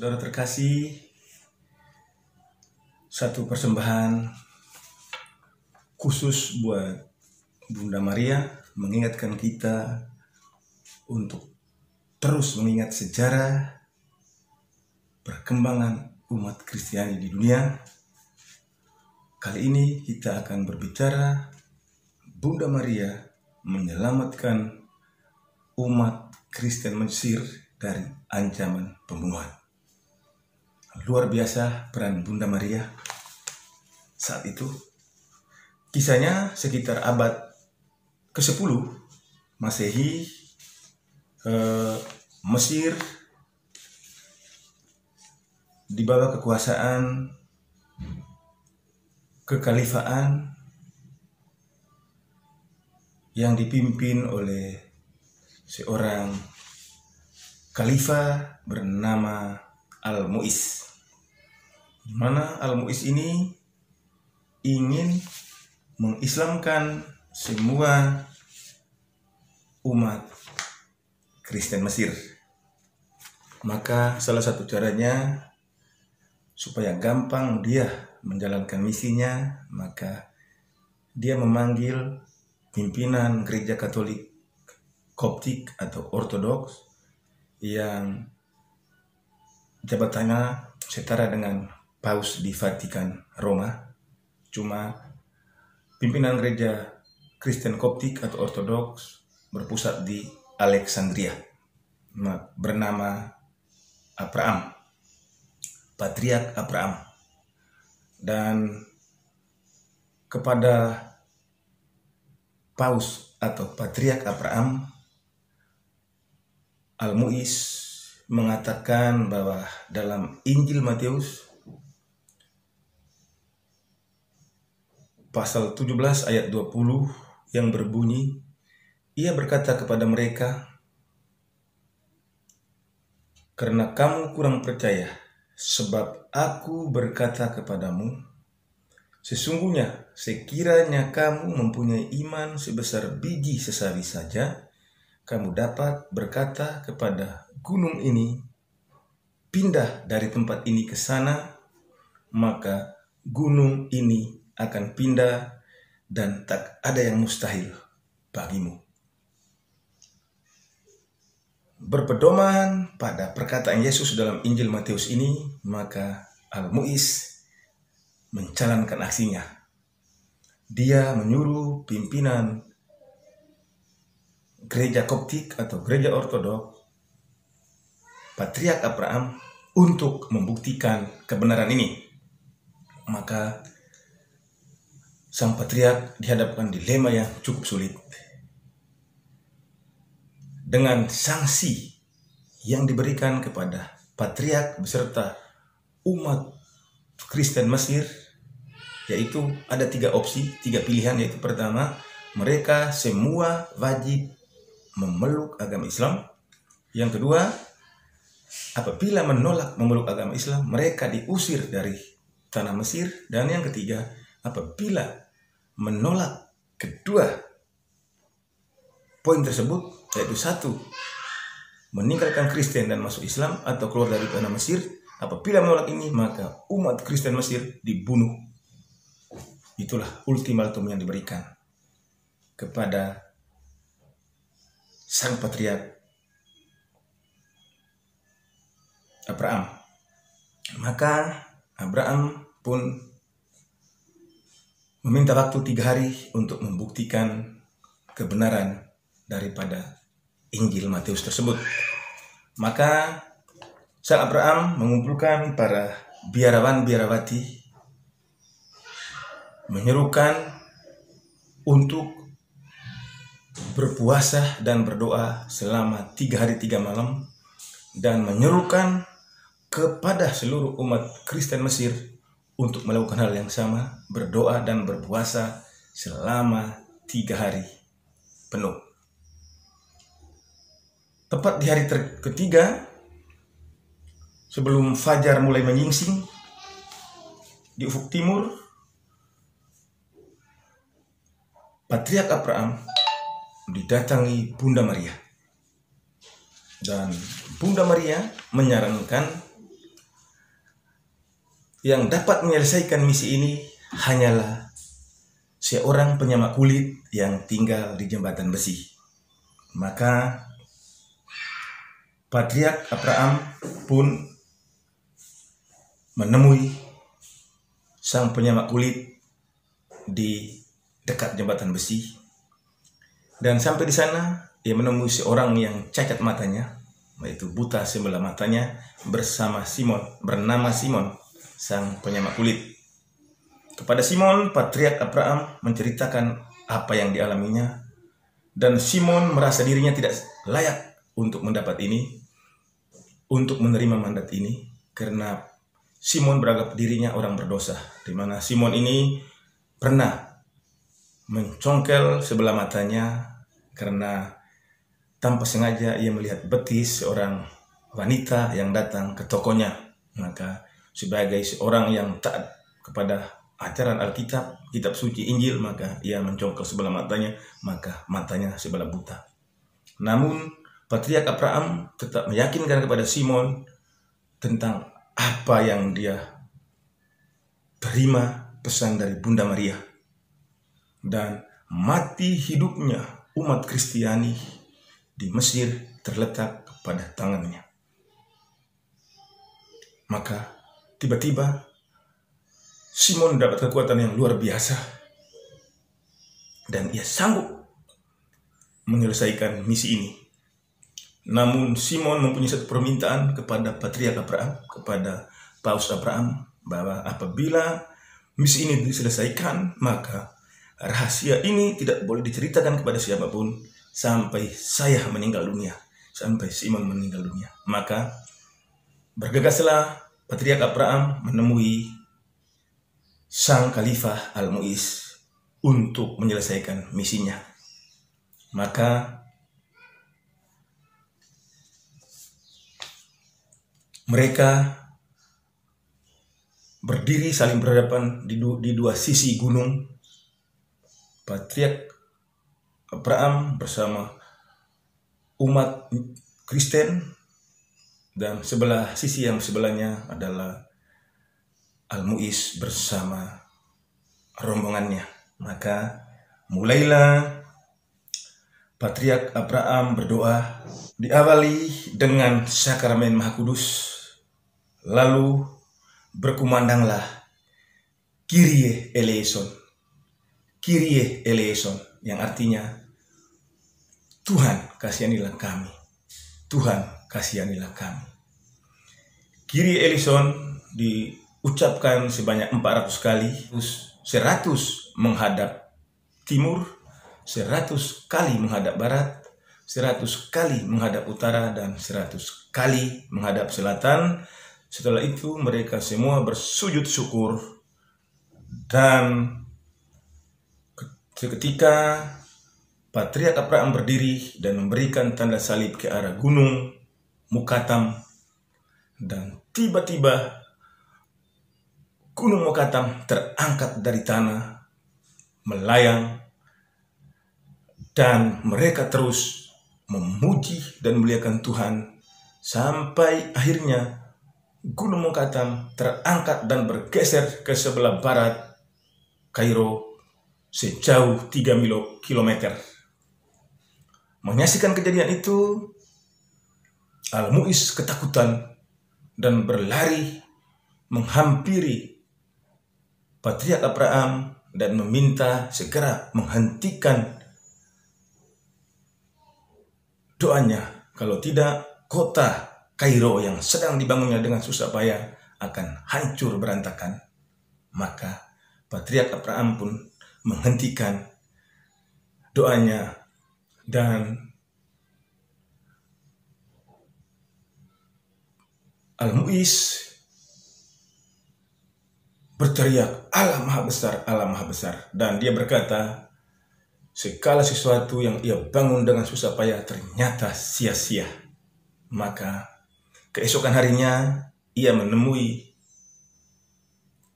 Saudara terkasih, satu persembahan khusus buat Bunda Maria mengingatkan kita untuk terus mengingat sejarah perkembangan umat Kristiani di dunia. Kali ini kita akan berbicara Bunda Maria menyelamatkan umat Kristen Mesir dari ancaman pembunuhan. Luar biasa peran Bunda Maria saat itu. Kisahnya sekitar abad ke-10 Masehi, Mesir di bawah kekuasaan kekhalifaan yang dipimpin oleh seorang khalifah bernama Al-Mu'iz, di mana Al-Mu'iz ini ingin mengislamkan semua umat Kristen Mesir. Maka salah satu caranya supaya gampang dia menjalankan misinya, maka dia memanggil pimpinan gereja Katolik Koptik atau Ortodoks yang jabatannya setara dengan Paus di Vatikan Roma. Cuma pimpinan gereja Kristen Koptik atau Ortodoks berpusat di Alexandria, bernama Abraham, Patriark Abraham. Dan kepada Paus atau Patriark Abraham, Al-Mu'iz mengatakan bahwa dalam Injil Matius pasal 17 ayat 20 yang berbunyi, ia berkata kepada mereka, "Karena kamu kurang percaya, sebab aku berkata kepadamu, sesungguhnya sekiranya kamu mempunyai iman sebesar biji sesawi saja, kamu dapat berkata kepada gunung ini, pindah dari tempat ini ke sana, maka gunung ini akan pindah dan tak ada yang mustahil bagimu." Berpedoman pada perkataan Yesus dalam Injil Matius ini, maka Al-Mu'iz menjalankan aksinya. Dia menyuruh pimpinan gereja Koptik atau gereja Ortodoks, Patriark Abraham, untuk membuktikan kebenaran ini. Maka sang patriark dihadapkan dilema yang cukup sulit. Dengan sanksi yang diberikan kepada patriark beserta umat Kristen Mesir, yaitu ada 3 opsi, 3 pilihan, yaitu pertama, mereka semua wajib memeluk agama Islam. Yang kedua, apabila menolak memeluk agama Islam, mereka diusir dari tanah Mesir. Dan yang ketiga, apabila menolak kedua poin tersebut, yaitu 1, meninggalkan Kristen dan masuk Islam atau keluar dari tanah Mesir, apabila menolak ini, maka umat Kristen Mesir dibunuh. Itulah ultimatum yang diberikan kepada sang patriark Abraham. Maka Abraham pun meminta waktu 3 hari untuk membuktikan kebenaran daripada Injil Matius tersebut. Maka sang Abraham mengumpulkan para biarawan-biarawati, menyerukan untuk berpuasa dan berdoa selama 3 hari 3 malam, dan menyerukan kepada seluruh umat Kristen Mesir untuk melakukan hal yang sama, berdoa dan berpuasa selama 3 hari penuh. Tepat di hari ketiga, sebelum fajar mulai menyingsing di ufuk timur, Patriark Abraham didatangi Bunda Maria. Dan Bunda Maria menyarankan yang dapat menyelesaikan misi ini hanyalah seorang penyamak kulit yang tinggal di jembatan besi. Maka Patriark Abraham pun menemui sang penyamak kulit di dekat jembatan besi, dan sampai di sana ia menemui seorang yang cacat matanya, yaitu buta sebelah matanya, bernama Simon, sang penyamak kulit. Kepada Simon, Patriark Abraham menceritakan apa yang dialaminya, dan Simon merasa dirinya tidak layak untuk mendapat ini, untuk menerima mandat ini, karena Simon beranggap dirinya orang berdosa, di mana Simon ini pernah mencongkel sebelah matanya karena tanpa sengaja ia melihat betis seorang wanita yang datang ke tokonya. Maka sebagai seorang yang taat kepada ajaran Alkitab, kitab suci Injil, maka ia mencongkel sebelah matanya, maka matanya sebelah buta. Namun Patriark Abraham tetap meyakinkan kepada Simon tentang apa yang dia terima pesan dari Bunda Maria, dan mati hidupnya umat Kristiani di Mesir terletak pada tangannya. Maka tiba-tiba Simon mendapat kekuatan yang luar biasa, dan ia sanggup menyelesaikan misi ini. Namun Simon mempunyai satu permintaan kepada Patriark Abraham, kepada Paus Abraham, bahwa apabila misi ini diselesaikan, maka rahasia ini tidak boleh diceritakan kepada siapapun sampai saya meninggal dunia, sampai Simon meninggal dunia. Maka bergegaslah Patriark Abraham menemui sang Khalifah Al-Mu'iz untuk menyelesaikan misinya. Maka mereka berdiri saling berhadapan di dua sisi gunung. Patriark Abraham bersama umat Kristen, dan sebelah sisi yang sebelahnya adalah Al-Mu'iz bersama rombongannya. Maka mulailah Patriark Abraham berdoa, diawali dengan sakramen Maha Kudus. Lalu berkumandanglah Kyrie eleison, Kyrie eleison, yang artinya Tuhan kasihanilah kami, Tuhan kasihanilah kami. Kyrie eleison diucapkan sebanyak 400 kali, 100 menghadap timur, 100 kali menghadap barat, 100 kali menghadap utara, dan 100 kali menghadap selatan. Setelah itu mereka semua bersujud syukur, dan seketika Patriark Abraham berdiri dan memberikan tanda salib ke arah gunung Mukatam, dan tiba-tiba gunung Mukatam terangkat dari tanah, melayang, dan mereka terus memuji dan memuliakan Tuhan sampai akhirnya gunung Mukatam terangkat dan bergeser ke sebelah barat Kairo sejauh 3 kilometer. Menyaksikan kejadian itu, Al-Mu'iz ketakutan dan berlari menghampiri Patriark Abraham dan meminta segera menghentikan doanya. Kalau tidak, kota Kairo yang sedang dibangunnya dengan susah payah akan hancur berantakan. Maka Patriark Abraham pun menghentikan doanya, dan Al-Mu'iz berteriak, Allah Maha Besar, Allah Maha Besar. Dan dia berkata, segala sesuatu yang ia bangun dengan susah payah ternyata sia-sia. Maka keesokan harinya ia menemui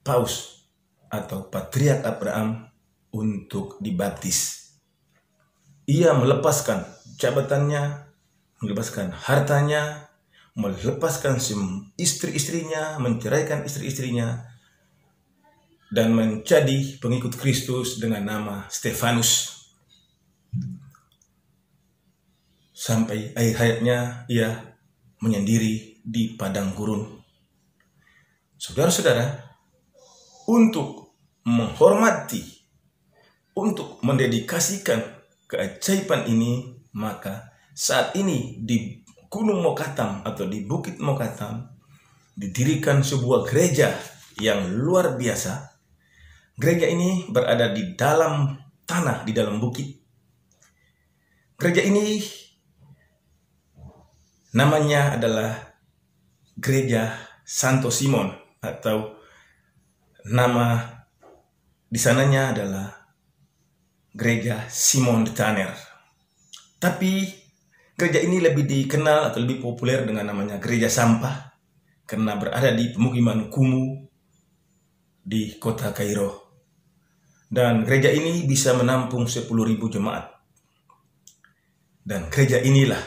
Paus atau Patriark Abraham untuk dibaptis. Ia melepaskan jabatannya, melepaskan hartanya, melepaskan istri-istrinya, menceraikan istri-istrinya, dan menjadi pengikut Kristus dengan nama Stefanus. Sampai akhir hayatnya ia menyendiri di padang gurun. Saudara-saudara, untuk menghormati, untuk mendedikasikan keajaiban ini, maka saat ini di Gunung Mokatam atau di Bukit Mokatam didirikan sebuah gereja yang luar biasa. Gereja ini berada di dalam tanah, di dalam bukit. Gereja ini namanya adalah Gereja Santo Simon, atau nama di sananya adalah Gereja Simon de Tanner. Tapi gereja ini lebih dikenal atau lebih populer dengan namanya Gereja Sampah karena berada di pemukiman kumuh di kota Kairo. Dan gereja ini bisa menampung 10.000 jemaat. Dan gereja inilah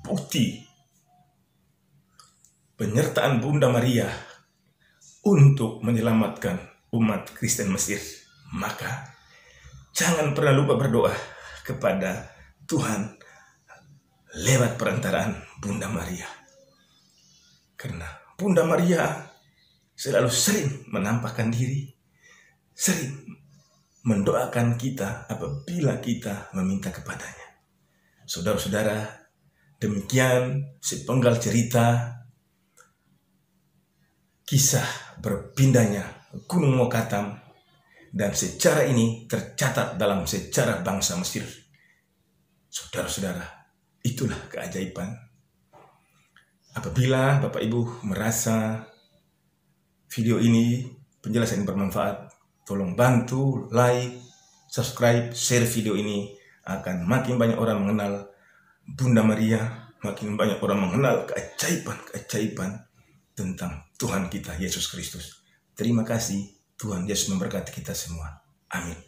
bukti penyertaan Bunda Maria untuk menyelamatkan umat Kristen Mesir. Maka jangan pernah lupa berdoa kepada Tuhan lewat perantaraan Bunda Maria. Karena Bunda Maria selalu sering menampakkan diri, sering mendoakan kita apabila kita meminta kepadanya. Saudara-saudara, demikian sepenggal cerita kisah berpindahnya Gunung Mokatam, dan sejarah ini tercatat dalam sejarah bangsa Mesir. Saudara-saudara, itulah keajaiban. Apabila Bapak Ibu merasa video ini penjelasan bermanfaat, tolong bantu like, subscribe, share video ini, akan makin banyak orang mengenal Bunda Maria, makin banyak orang mengenal keajaiban-keajaiban tentang Tuhan kita Yesus Kristus. Terima kasih. Tuhan Yesus memberkati kita semua. Amin.